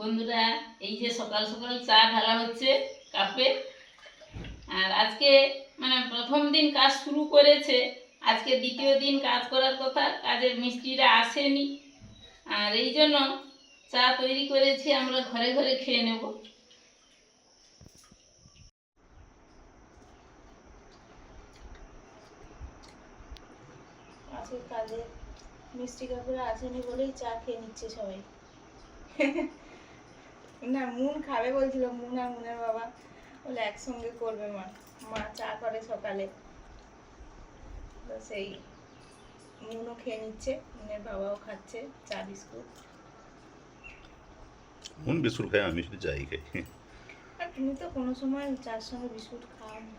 বন্ধুরা, এই যে সকাল সকাল চা ঢালা হচ্ছে কাপে। আর আজকে মানে প্রথম দিন কাজ শুরু করেছে, আজকে দ্বিতীয় দিন কাজ করার কথা, কাজের মিস্ত্রিরা আসেনি। আর এই জন্য চা তৈরি করেছি, আমরা ঘরে ঘরে খেয়ে নেব। আজকে কাজে মিষ্টি কাকুরা আসেনি বলেই চা খেয়ে নিচ্ছে সবাই। না, মুন খাবে বলছিল, মুন আর মুনের বাবা বলে একসঙ্গে করবে। মা মা চা করে সকালে, তো সেই মুনও খেয়ে নিচ্ছে, মুনের বাবাও খাচ্ছে চা বিস্কুট। মুন বিস্কুট খাই, আমি শুধু চাই খাই। আর তুমি তো কোনো সময় চার সঙ্গে বিস্কুট খাও না।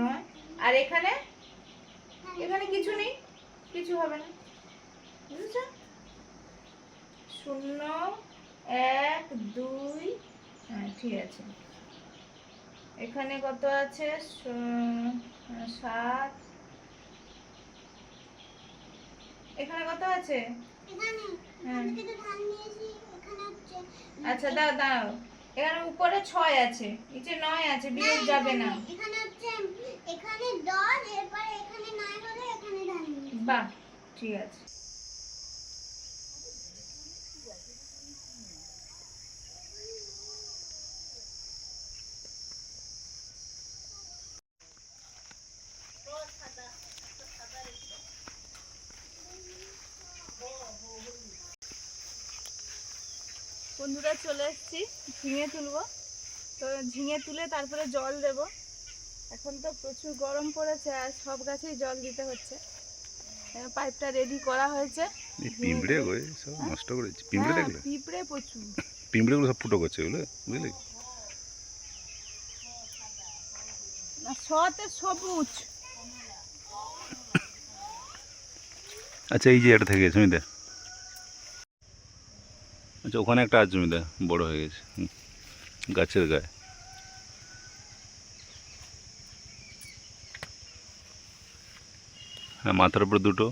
নয়, আর এখানে এখানে কিছু নেই, কিছু হবে না, বুঝেছ? 0 1 2, হ্যাঁ ঠিক আছে। এখানে কত আছে? 7। এখানে কত আছে? হ্যাঁ। আচ্ছা দাও দাও, এখানে উপরে 6 আছে, নিচে 9 আছে, বিয়োগ যাবে না। এখানে 10, এরপরে এখানে 9 হলে এখানে ধান। বাহ, ঠিক আছে। বন্ধুরা, চলে এসেছি, ঝিঙে তুলবো। তো ঝিঙে তুলে তারপরে জল দেব। এখন তো প্রচুর গরম পড়েছে, আর সব গাছেই জল দিতে হচ্ছে। পাইপটা রেডি করা হয়েছে। পিঁপড়ে গো সব নষ্ট করেছে, পিঁপড়ে দেখলে? পিঁপড়ে প্রচুর। পিঁপড়েগুলো সব ফুটো করছে এগুলো, বুঝলি? শতে সবুজ। আচ্ছা, এই যে এটা থেকে জমিতে, আচ্ছা ওখানে একটা আছে জমিতে, বড় হয়ে গেছে গাছের গায়ে। হ্যাঁ, মাথার উপর দুটো।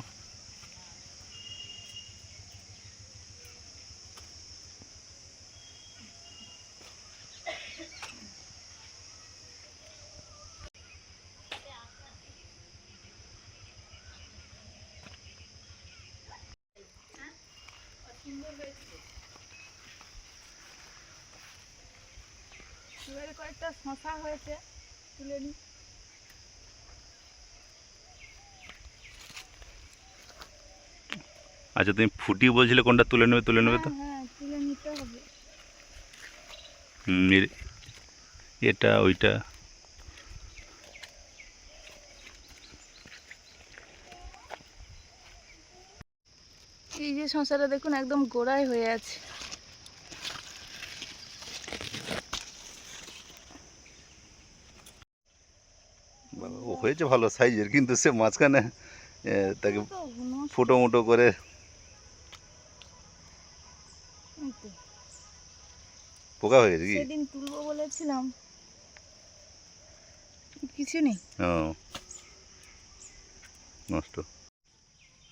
এবারে কয়েকটা শশা হয়েছে, তুলে নি। আচ্ছা, তুমি ফুটিয়ে বলছিলে কোনটা তুলে নেবে, তুলে নেবে তো? হ্যাঁ, তুলে নিতে হবে। এটা ওইটা। এই যে শশাটা দেখুন, একদম গোড়ায় হয়ে আছে। ও হয়েছে ভালো সাইজের, কিন্তু সে মাঝখানে তাকে ফুটো মুটো করে পোকা হয়ে গেছে কি? সেদিন তুলবো বলেছিলাম, কিছু নেই। ও নষ্ট।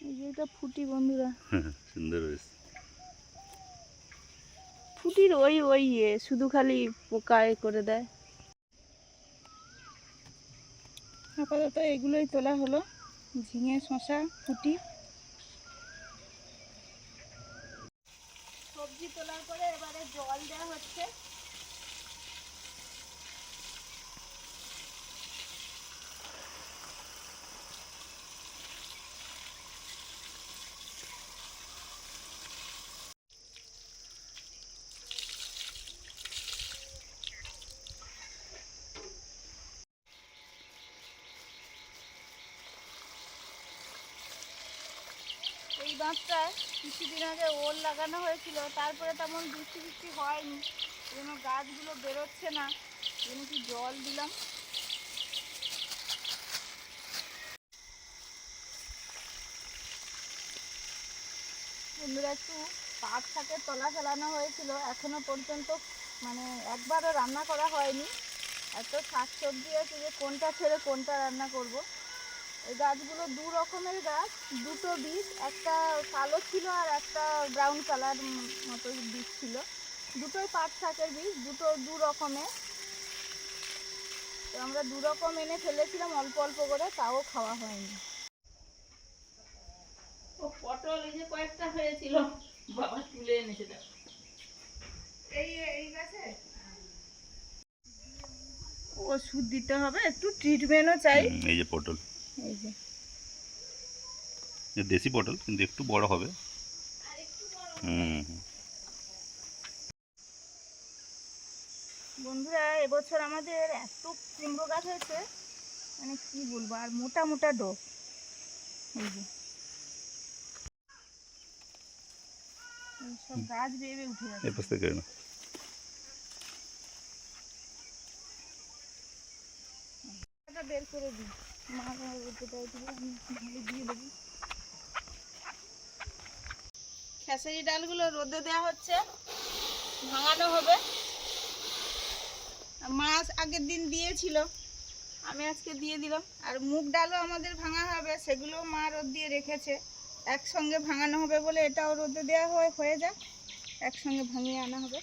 এই যে এটা ফুটি বন্ধুরা, সুন্দর হয়েছে। ফুটির ওই ওই শুধু খালি পোকা করে দেয়। আপাতত এগুলোই তোলা হলো, ঝিঙে, শশা, ফুটি। সবজি তোলার পরে এবারে জল দেওয়া হচ্ছে। এই বাঁধটায় কিছুদিন আগে ওল লাগানো হয়েছিল, তারপরে তেমন বৃষ্টি বৃষ্টি হয়নি, যেন গাছগুলো বেরোচ্ছে না, যেন কি জল দিলাম। বন্ধুরা একটু পাট শাকের তলা ফেলানো হয়েছিল, এখনো পর্যন্ত মানে একবারও রান্না করা হয়নি। এত শাকসবজি আছে যে কোনটা ছেড়ে কোনটা রান্না করব। এই গাছগুলো দু রকমের গাছ, দুটো বীজ, একটা কালো ছিল আর একটা ব্রাউন কালার মতো বীজ ছিল। দুটোই পাট শাকের বীজ, দুটো দু রকমের। তো আমরা দু রকম এনে ফেলেছিলাম অল্প অল্প করে, তাও খাওয়া হয়নি। ও পটল এই যে কয়েকটা হয়েছিল, বাবা তুলে এনেছে দেখো। এই গাছে ওষুধ দিতে হবে, একটু ট্রিটমেন্টও চাই। এই যে পটল, এই যে এ দেশি পটল কিন্তু একটু বড় হবে। হুম। বন্ধুরা এবছর আমাদের এত কুমড়ো গাছ হয়েছে, মানে কি বলবো, আর মোটা মোটা ডোক। এই যে এই সব গাছ বেয়ে বেয়ে উঠে এই যাচ্ছে। পাশ থেকে না। এটা বের করে দিই, মা যেটাই দিবে আমি ভালো দিয়ে দেবো। খেসারি ডালগুলো রোদে দেওয়া হচ্ছে, ভাঙানো হবে। মাছ আগের দিন দিয়েছিল, আমি আজকে দিয়ে দিলাম। আর মুগ ডালও আমাদের ভাঙা হবে, সেগুলো মা রোদ দিয়ে রেখেছে। একসঙ্গে ভাঙানো হবে বলে এটাও রোদে দেওয়া হয়ে যাক, একসঙ্গে ভাঙিয়ে আনা হবে।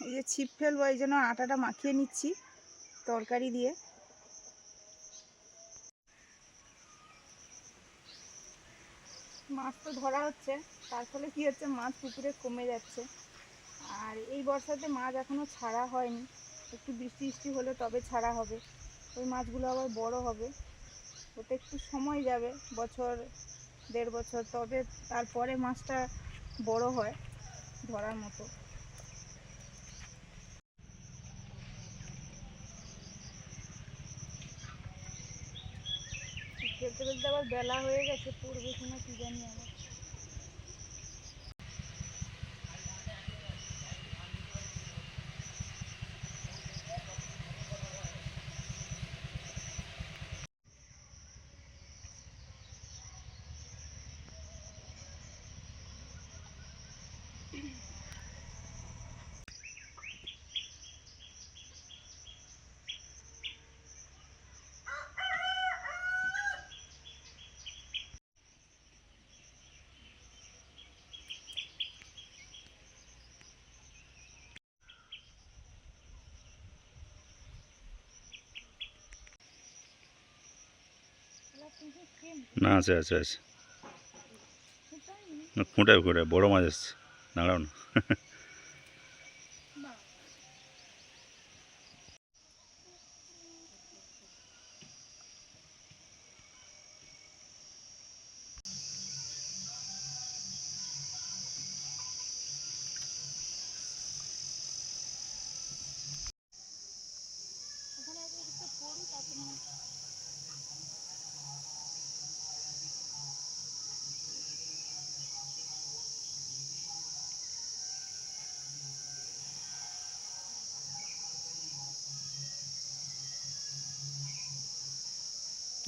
এই যে ছিপ ফেলবো, এই জন্য আটাটা মাখিয়ে নিচ্ছি তরকারি দিয়ে। মাছ তো ধরা হচ্ছে, তার ফলে কি হচ্ছে, মাছ পুকুরে কমে যাচ্ছে। আর এই বর্ষাতে মাছ এখনো ছাড়া হয়নি, একটু বৃষ্টি বৃষ্টি হলে তবে ছাড়া হবে। ওই মাছগুলো আবার বড় হবে, ওতে একটু সময় যাবে, বছর দেড় বছর, তবে তারপরে মাছটা বড় হয় ধরার মতো। ফেলতে ফেলতে আবার বেলা হয়ে গেছে, পড়বে কিনা কি জানি আবার। না আছে আছে আছে, না খুঁটায় খুঁটায় বড় মাছ আসছে, দাঁড়াও না।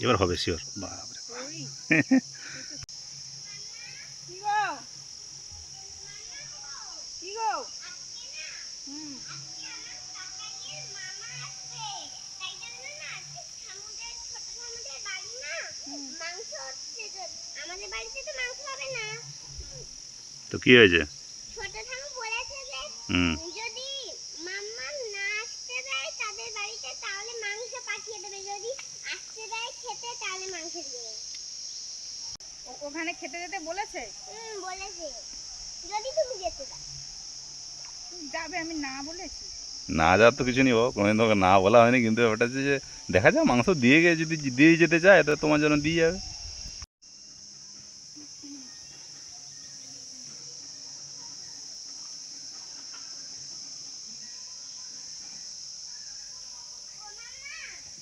এবার হবে শিওর। বাপরে। নাকি? কি গো? কি গো? হুম। আমাদের বাড়িতে তো মাংস হবে না। তো কি হয়েছে? ছোট ঠাকুর বলেছে যে হুম। যদি মাম্মা না আসতে দেয় তাদের বাড়িতে তাহলে মাংস পাঠিয়ে দেবে, যদি আসতে দেয় খেতে তাহলে মাংস দেবে। ওখানে খেতে যেতে বলেছে? বলেছে যদি তুমি যেতে দাও। তুমি যাবে, আমি না বলেছি? না যাওয়ার তো কিছু নেই বাবা, কোনোদিন তোকে না বলা হয়নি, কিন্তু ব্যাপারটা হচ্ছে যে দেখা যায় মাংস দিয়ে গিয়ে যদি দিয়ে যেতে চায় তো তোমার জন্য দিয়ে যাবে।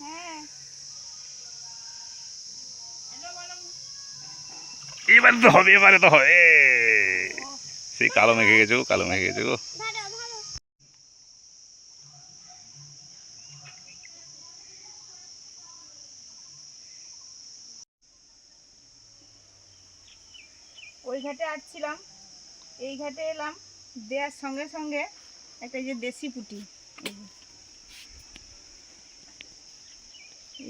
হ্যাঁ। এবারে তো হবে, এবারে তো হবে। সেই কালো মেঘে গেছে গো, কালো মেঘে গেছে গো। ধরো ধরো। ওই ঘাটে আসছিলাম, এই ঘাটে এলাম, দেওয়ার সঙ্গে সঙ্গে একটা যে দেশি পুঁটি,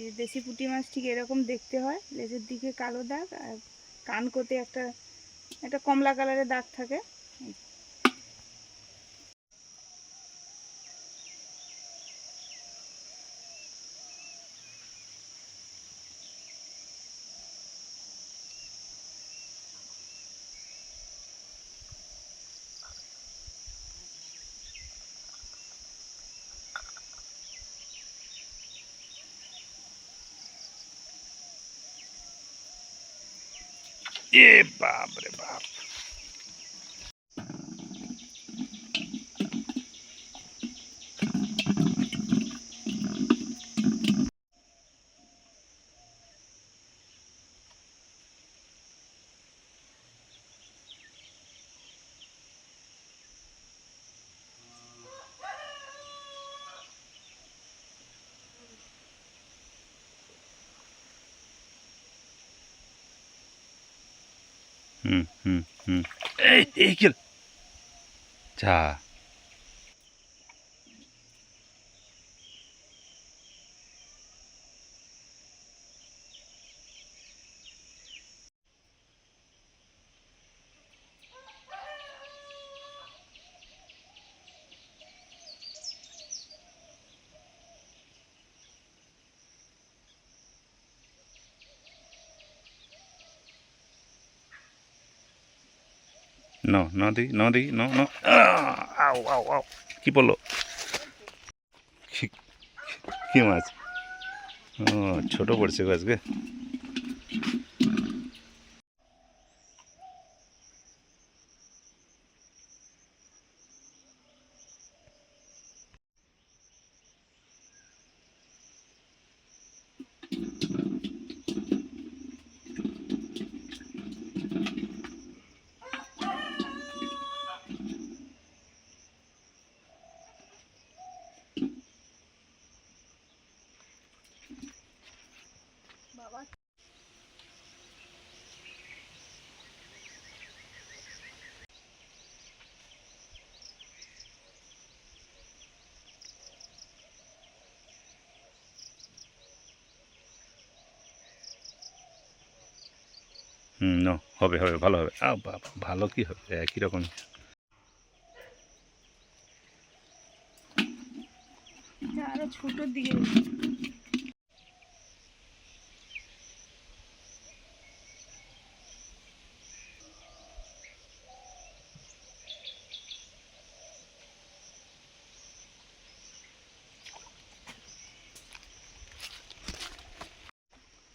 এই দেশি পুঁটি মাছ ঠিক এরকম দেখতে হয়, লেজের দিকে কালো দাগ আর কান কোতে একটা একটা কমলা কালারের দাগ থাকে। এ বাপ রে বাপ। হুম হুম হুম। এই কি চা। ন দেখি, ন দেখি, ন ন। আও আও আও, কি বললো? কি মাছ? ও, ছোট পড়ছে গো আজকে। বাবা, হুম, ন হবে হবে, ভালো হবে। বাবা, ভালো কি হবে, একই রকম। আরো ছোটোর দিকে।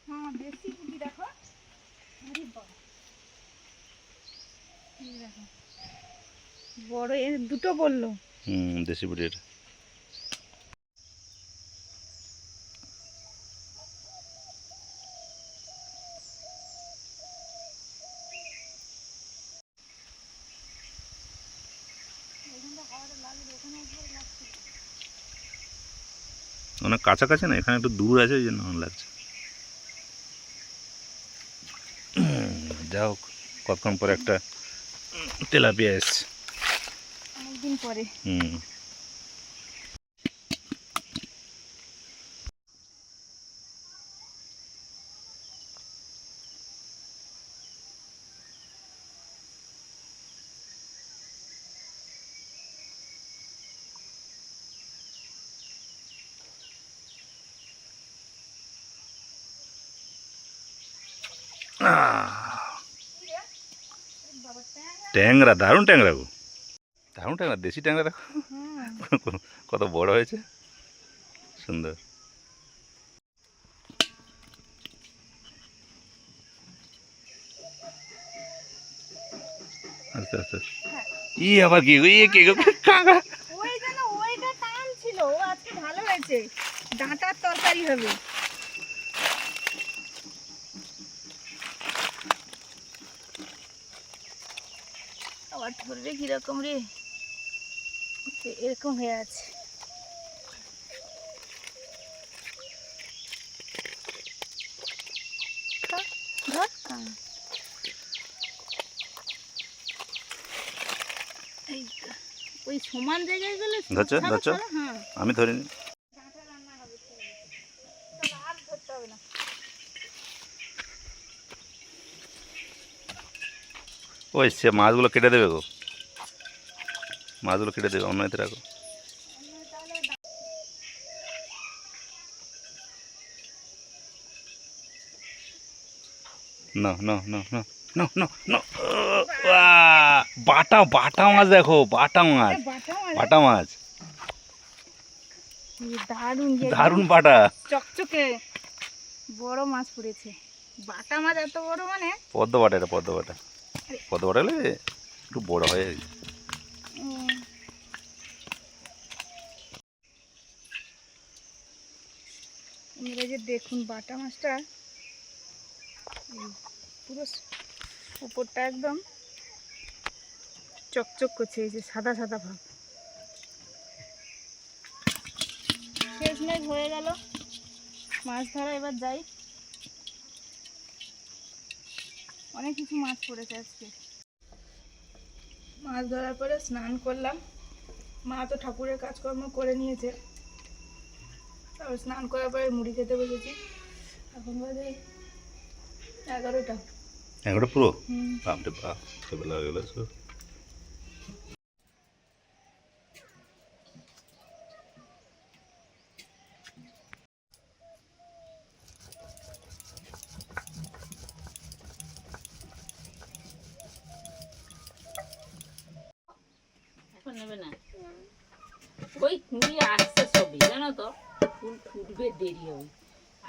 হ্যাঁ, দেশি পুঁটি দেখো। আরে বাবা, এই দেখো বড়, এ দুটো বললো। হুম, দেশি বুড়ির। অনেক কাছাকাছি না, এখানে একটু দূর আছে, ওই জন্য লাগছে। যা হোক কতক্ষণ পরে একটা তেলাপিয়া এসছে। অনেকদিন পরে। হুম। ট্যাংরা, দারুণ ট্যাংরা গো, দারুণ ট্যাংরা, দেশি ট্যাংরা দেখো কত বড় হয়েছে, সুন্দর। আস্তে আস্তে। ই আবার কি গো, ই কে গো, কাঁকড়া। ওই যেন ওইটা টান ছিল, ও আজকে ভালো হয়েছে, ডাঁটার তরকারি হবে। আবার ধরবে কিরকম রে, এরকম হয়ে আছে। এই তো, ওই সমান জায়গায় গেলে ধরছো, ছাড়ো, ধরছো? ছাড়ো, হ্যাঁ। আমি ধরিনি। ডাঁটা রান্না হবে, চলো আর ধরতে হবে না। ওই সে মাছগুলো কেটে দেবে গো, মাছগুলো কেটে দেবে, অন্য এতে রাখো। না না না না না না না, বাটা বাটা মাছ দেখো, বাটা মাছ, বাটা মাছ, দারুণ, দারুণ বাটা, চকচকে বড় মাছ পড়েছে। বাটা মাছ এত বড় মানে, পদ্ম বাটা, এটা পদ্ম বাটা, পদ্ম বাটা হলে একটু বড় হয় আর কি। আপনারা যে দেখুন বাটা মাছটা পুরো উপরটা একদম চকচক করছে, এই যে সাদা সাদা ভাব। শেষমেশ হয়ে গেল মাছ ধরা, এবার যাই। অনেক কিছু মাছ পড়েছে আজকে। মাছ ধরার পরে স্নান করলাম, মা তো ঠাকুরের কাজকর্ম করে নিয়েছে, তারপর স্নান করার পরে মুড়ি খেতে বসেছি। এখন বাজে 11টা। 11টা পুরো? বাপরে বাপ, বেলা হয়ে গেল। এখন নেবে না, ওই কুড়ি আসছে সবই, জানো তো, ফুল ফুটবে দেরি হবে।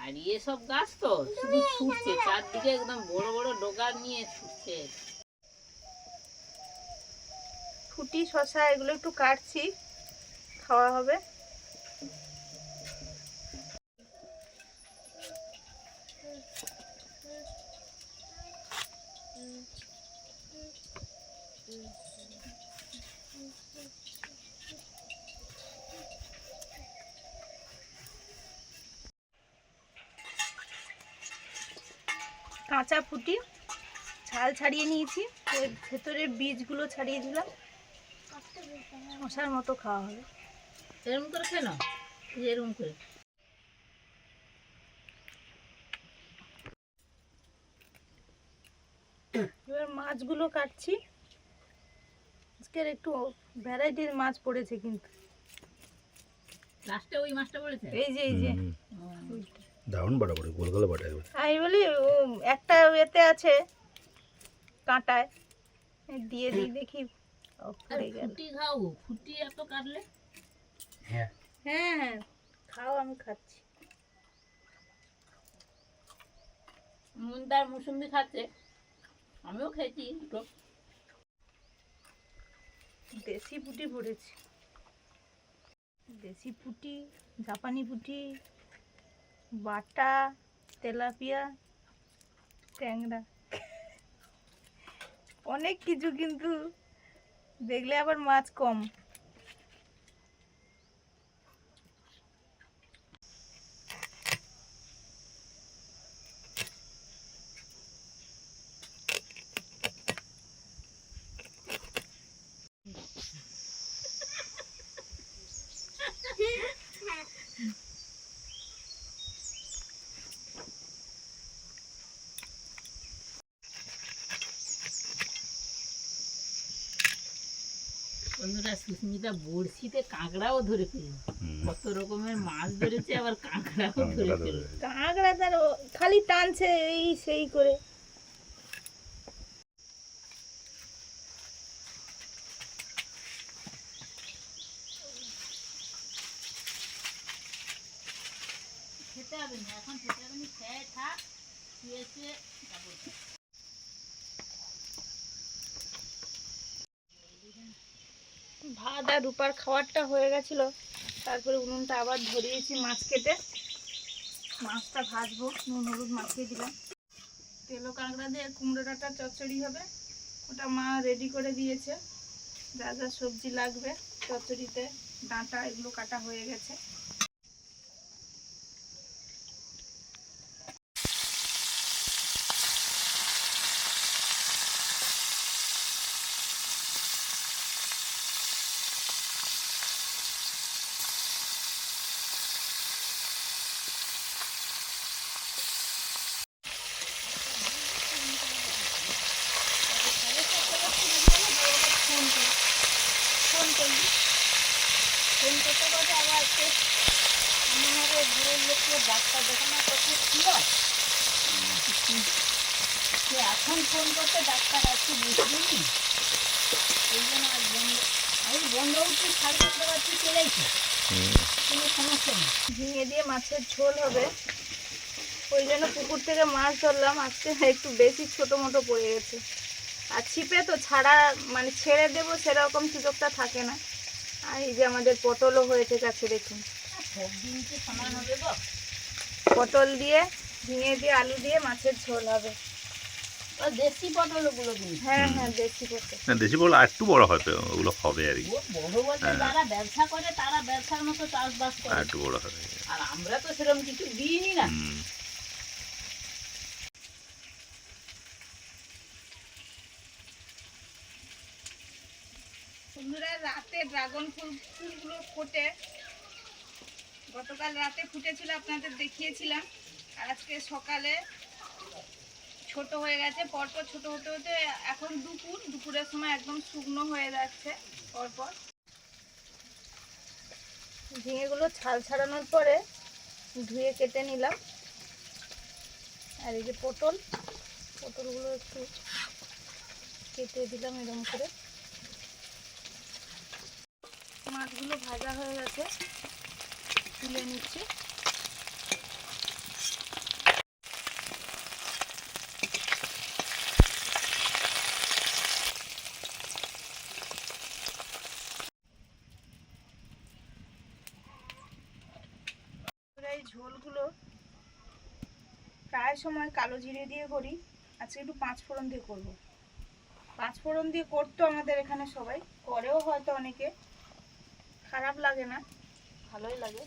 আর সব গাছ তো শুধু ছুটছে চারদিকে, একদম বড় বড় ডগা নিয়ে ছুটছে। ফুটি শসা এগুলো একটু কাটছি, খাওয়া হবে। কাঁচা ফুটি ছাল ছাড়িয়ে নিয়েছি, এর ভেতরের বীজগুলো ছাড়িয়ে দিলাম, শসার মতো খাওয়া হবে। এরকম করে খেয়ে নাও, এরকম করে। এবার মাছগুলো কাটছি, আজকের একটু ভ্যারাইটির মাছ পড়েছে কিন্তু। লাস্টে ওই মাছটা পড়েছে, এই যে এই যে দারুণ বাটা করে, গোল গোল বাটা। আমি বলি একটা এতে আছে কাঁটায়, দিয়ে দিই দেখি। পড়ে গেল। ফুটি খাও, ফুটি এত কাটলে। হ্যাঁ হ্যাঁ খাও, আমি খাচ্ছি। মুন্দার মুসুম্বি খাচ্ছে, আমিও খেয়েছি দুটো। দেশি পুঁটি পড়েছে, দেশি পুঁটি, জাপানি পুঁটি, বাটা, তেলাপিয়া, ট্যাংরা, অনেক কিছু, কিন্তু দেখলে আবার মাছ কম। না সুস্মিতা বড়শিতে কাঁকড়াও ধরে ফেলল, কত রকমের মাছ ধরেছে, আবার কাঁকড়াও ধরে ফেলল। কাঁকড়া তার খালি টানছে এই সেই করে। খেতে হবে না, এখন খেতে হবে না, খেয়ে থাক, শুয়ে শুয়ে কাপড় কাচ। ভাত আর রূপার খাবারটা হয়ে গেছিল, তারপরে উনুনটা আবার ধরিয়েছি মাছ কেটে। মাছটা ভাজবো, নুন হলুদ মাখিয়ে দিলাম। তেলো কাঁকড়া দিয়ে কুমড়ো ডাঁটা চচ্চড়ি হবে, ওটা মা রেডি করে দিয়েছে। যা যা সবজি লাগবে চচ্চড়িতে, ডাঁটা এগুলো কাটা হয়ে গেছে। ফোন করতে করতে আবার আজকে আমাদের ঘরের লোককে ডাক্তার দেখানোর কথা ছিল। সে এখন ফোন করতে ডাক্তার আজকে বুঝলিনি, এই জন্য আজ বন্ধ। আমি বন্ধ উঠছি 4:30 বাজতে চলেছি, কোনো সমস্যা নেই। ঝিঙে দিয়ে মাছের ঝোল হবে, ওই জন্য পুকুর থেকে মাছ ধরলাম। আজকে একটু বেশি ছোটো মোটো পড়ে গেছে, আর ছিপে তো ছাড়া মানে ছেড়ে দেবো সেরকম সুযোগটা থাকে না। আর এই যে আমাদের পটলও হয়েছে গাছে, দেখুন। সব দিন কি সমান হবে গো? পটল দিয়ে ঝিঙে দিয়ে আলু দিয়ে মাছের ঝোল হবে। ও দেশি পটল ওগুলো কিন্তু। হ্যাঁ হ্যাঁ, দেশি পটল। না দেশি বড় আর একটু বড় হবে, ওগুলো হবে আর কি, ও বড় বলতে যারা ব্যবসা করে তারা ব্যবসার মতো চাষবাস আর করে, একটু বড় হবে। আর আমরা তো সেরকম কিছু দিইনি না। হুম। বন্ধুরা, রাতে ড্রাগন ফুলগুলো ফোটে, গতকাল রাতে ফুটেছিল, আপনাদের দেখিয়েছিলাম। আর আজকে সকালে ছোট হয়ে গেছে, পরপর ছোট হতে হতে এখন দুপুরের সময় একদম শুকনো হয়ে যাচ্ছে পরপর। ঝিঙেগুলো ছাল ছাড়ানোর পরে ধুয়ে কেটে নিলাম। আর এই যে পটলগুলো একটু কেটে দিলাম এরকম করে। মাছগুলো ভাজা হয়ে গেছে, তুলে নিচ্ছি। এই ঝোলগুলো প্রায় সময় কালো জিরে দিয়ে করি, আজকে একটু 5 ফোড়ন দিয়ে করব। 5 ফোড়ন দিয়ে করতো আমাদের এখানে সবাই, করেও হয়তো অনেকে, খারাপ লাগে না, ভালোই লাগে।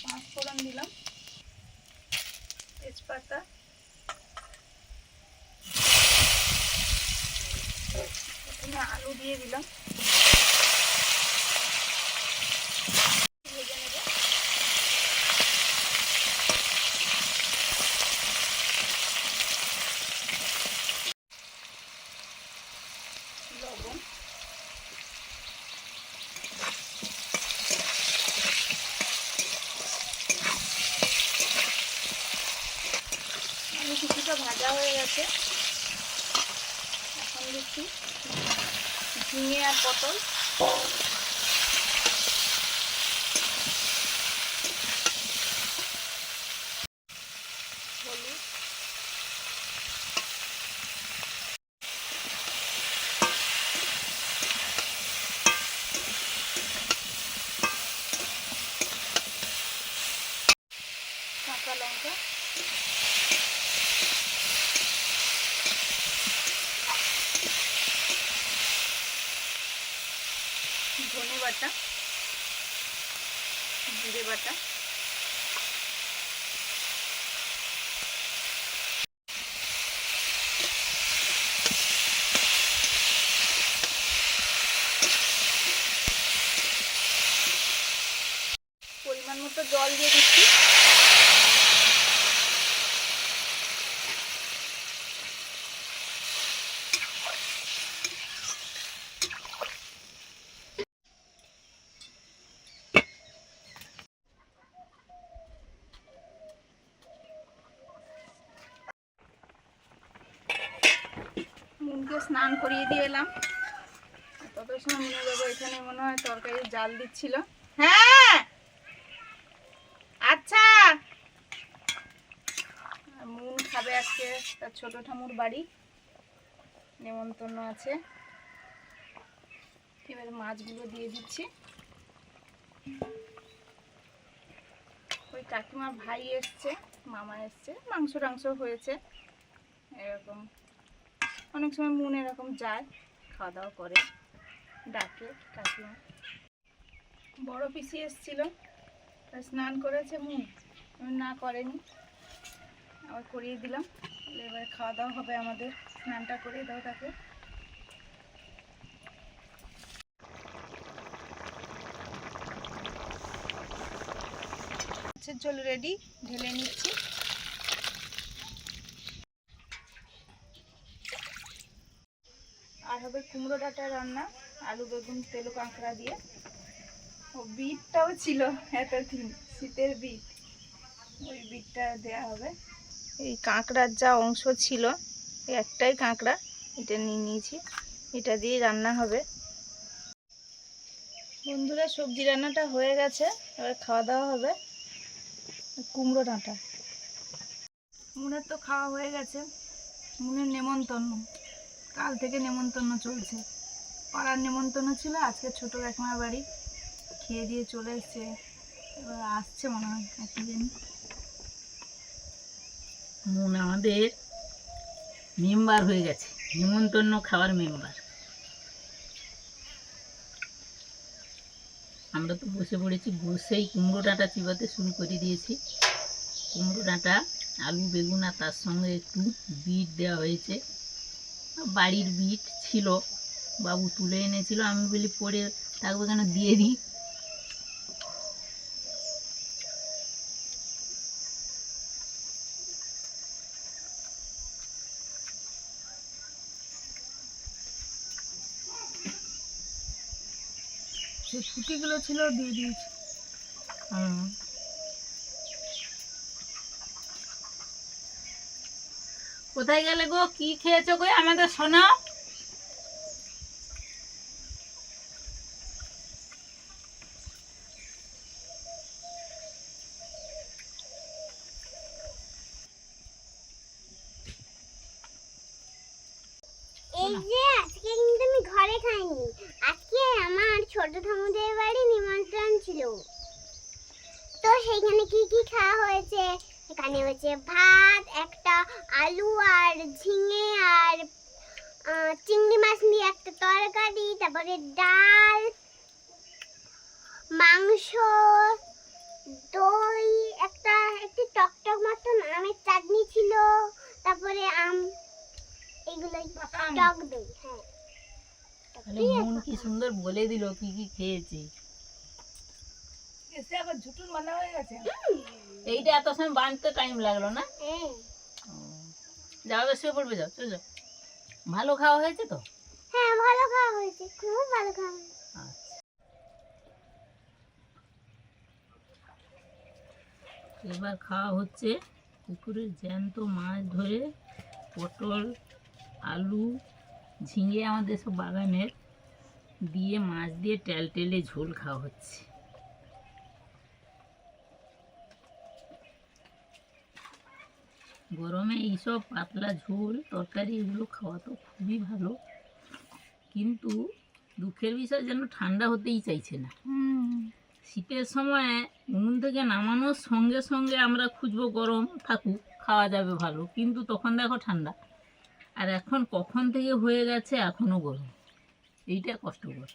5 ফোড়ন দিলাম, তেজপাতা, প্রথমে আলু দিয়ে দিলাম, ভেজে নেব। লবণ, আলু কিছুটা ভাজা হয়ে গেছে, এখন দিচ্ছি ঝিঙে আর পটল। হলুদ, কাঁচা লঙ্কা, ধনে বাটা, জিরে বাটা, পরিমাণ মতো জল দিয়ে দিচ্ছি। স্নান করিয়ে দিয়ে এলাম। তত সময় মুনের বাবা এখানে মনে হয় তরকারি জাল দিচ্ছিল। হ্যাঁ আচ্ছা, মুন খাবে আজকে তার ছোট ঠামুর বাড়ি, নেমন্তন্ন আছে। এবারে মাছগুলো দিয়ে দিচ্ছি। ওই কাকিমার ভাই এসছে, মামা এসছে, মাংস টাংস হয়েছে এরকম। অনেক সময় মুন এরকম যায়, খাওয়া দাওয়া করে, ডাকে কাকিমা। বড় পিসি এসছিল, স্নান করেছে মুন, আমি না করেনি, আবার করিয়ে দিলাম। এবারে খাওয়া দাওয়া হবে আমাদের, স্নানটা করিয়ে দাও তাকে। মাছের ঝোল রেডি, ঢেলে নিচ্ছি। আর হবে কুমড়ো ডাঁটা রান্না, আলু বেগুন তেলো কাঁকড়া দিয়ে। ও বিটটাও ছিল এতদিন, শীতের বিট, ওই বিটটা দেয়া হবে। এই কাঁকড়ার যা অংশ ছিল, এই একটাই কাঁকড়া, এটা নিয়ে নিয়েছি, এটা দিয়ে রান্না হবে। বন্ধুরা সবজি রান্নাটা হয়ে গেছে, এবার খাওয়া দাওয়া হবে। কুমড়ো ডাঁটা মুনের তো খাওয়া হয়ে গেছে। মুনের নেমন্তন্ন, কাল থেকে নেমন্তন্ন চলছে। পাড়ার নেমন্তন্ন ছিল, আজকে ছোট কাকিমার বাড়ি, খেয়ে দিয়ে চলে এসছে। এবার আসছে মনে হয় একই দিন। মুন আমাদের মেম্বার হয়ে গেছে, নিমন্ত্রণ খাওয়ার মেম্বার। আমরা তো বসে পড়েছি, বসেই কুমড়ো ডাঁটা চিবাতে শুরু করে দিয়েছি। কুমড়ো ডাঁটা, আলু বেগুন, আর তার সঙ্গে একটু বিট দেওয়া হয়েছে। বাড়ির বিট ছিল, বাবু তুলে এনেছিল, আমি বলি পরে থাকবো কেন, দিয়ে দিই। যে ফুটিগুলো ছিল দিয়ে দিয়েছি। কোথায় গেলে গো, কি খেয়েছো গো আমাদের শোনাও। এই যে আজকে কিন্তু আমি ঘরে খাইনি, আজকে আমার ছোট ঠাকুরদের বাড়ি নিমন্ত্রণ ছিল। তো সেইখানে কি কি খাওয়া হয়েছে, এখানে হয়েছে ভাত, একটা আলু আর ঝিঙে আর চিংড়ি মাছ দিয়ে একটা তরকারি, তারপরে ডাল, মাংস, দই, একটু টকটক মতন আমের চাটনি ছিল, তারপরে এগুলোই টক দই। হ্যাঁ, তাহলে মন কি সুন্দর বলে দিল কি কি খেয়েছি। এসে আবার ঝুটুন বানা হয়ে গেছে। এইটা এত সময় বাঁধতে টাইম লাগলো না। হ্যাঁ যাও এবার শুয়ে পড়বে, যাও চলে যাও। ভালো খাওয়া হয়েছে তো? হ্যাঁ, ভালো খাওয়া হয়েছে, খুব ভালো খাওয়া হয়েছে। আচ্ছা, এবার খাওয়া হচ্ছে পুকুরের জ্যান্ত মাছ ধরে, পটল, আলু, ঝিঙে আমাদের সব বাগানের দিয়ে, মাছ দিয়ে টেলটেলে ঝোল খাওয়া হচ্ছে। গরমে এইসব পাতলা ঝোল তরকারি এগুলো খাওয়া তো খুবই ভালো, কিন্তু দুঃখের বিষয় যেন ঠান্ডা হতেই চাইছে না। শীতের সময় উনুন থেকে নামানোর সঙ্গে সঙ্গে আমরা খুঁজবো গরম থাকুক, খাওয়া যাবে ভালো, কিন্তু তখন দেখো ঠান্ডা। আর এখন কখন থেকে হয়ে গেছে এখনও গরম, এইটা কষ্টকর।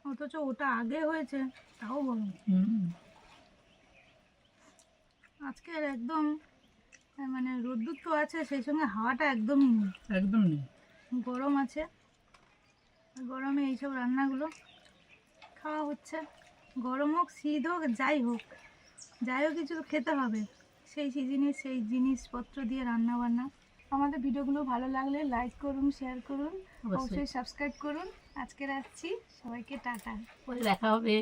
অথচ ওটা আগে হয়েছে, তাও গরম। আজকের একদম মানে রোদ্দুর তো আছে, সেই সঙ্গে হাওয়াটা একদমই নেই, একদম নেই, গরম আছে। গরমে এইসব রান্নাগুলো খাওয়া হচ্ছে, গরম হোক শীত হোক যাই হোক কিছু তো খেতে হবে। সেই সিজনে সেই জিনিসপত্র দিয়ে রান্না বান্না। আমাদের ভিডিওগুলো ভালো লাগলে লাইক করুন, শেয়ার করুন, অবশ্যই সাবস্ক্রাইব করুন। আজকে রাখছি, সবাইকে টাটা, পরে দেখা হবে।